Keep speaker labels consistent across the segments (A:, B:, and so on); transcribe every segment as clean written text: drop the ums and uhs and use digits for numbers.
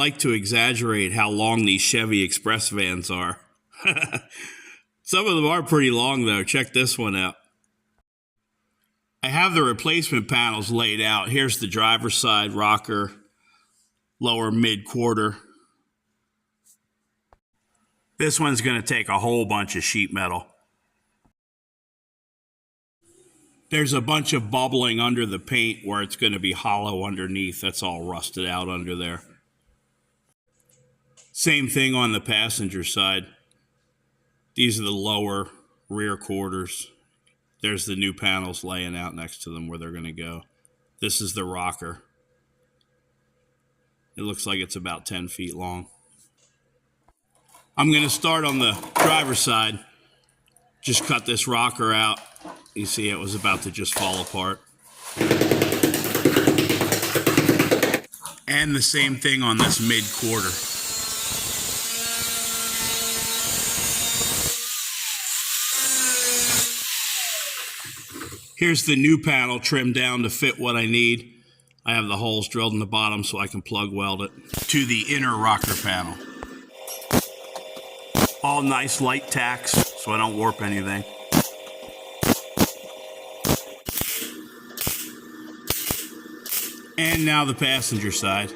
A: like to exaggerate how long these Chevy Express vans are. Some of them are pretty long though. Check this one out. I have the replacement panels laid out. Here's the driver's side rocker, lower mid quarter. This one's going to take a whole bunch of sheet metal. There's a bunch of bubbling under the paint where it's going to be hollow underneath. That's all rusted out under there. Same thing on the passenger side. These are the lower rear quarters. There's the new panels laying out next to them where they're going to go. This is the rocker. It looks like it's about 10 feet long. I'm going to start on the driver's side. Just cut this rocker out. You see it was about to just fall apart. And the same thing on this mid quarter. Here's the new panel trimmed down to fit what I need. I have the holes drilled in the bottom so I can plug weld it to the inner rocker panel. All nice light tacks so I don't warp anything. And now the passenger side.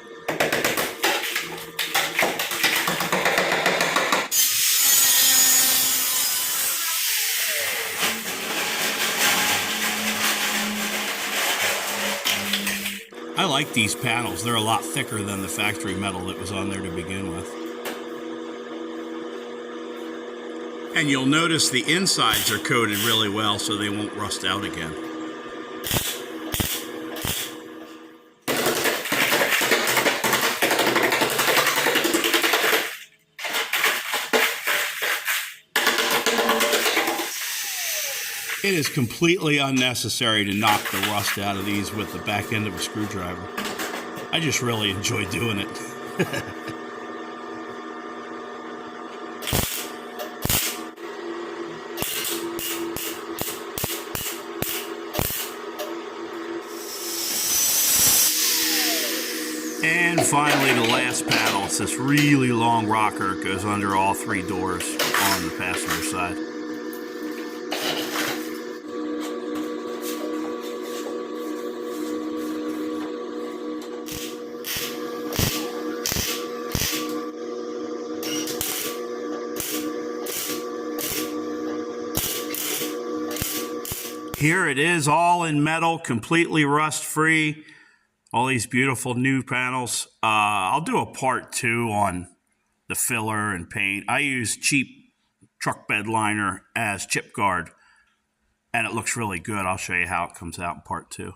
A: I like these panels. They're a lot thicker than the factory metal that was on there to begin with. And you'll notice the insides are coated really well so they won't rust out again. It is completely unnecessary to knock the rust out of these with the back end of a screwdriver. I just really enjoy doing it. And finally, the last panel. It's this really long rocker. It goes under all three doors on the passenger side. Here it is, all in metal, completely rust-free. All these beautiful new panels. I'll do a part 2 on the filler and paint. I use cheap truck bed liner as chip guard, and it looks really good. I'll show you how it comes out in part 2.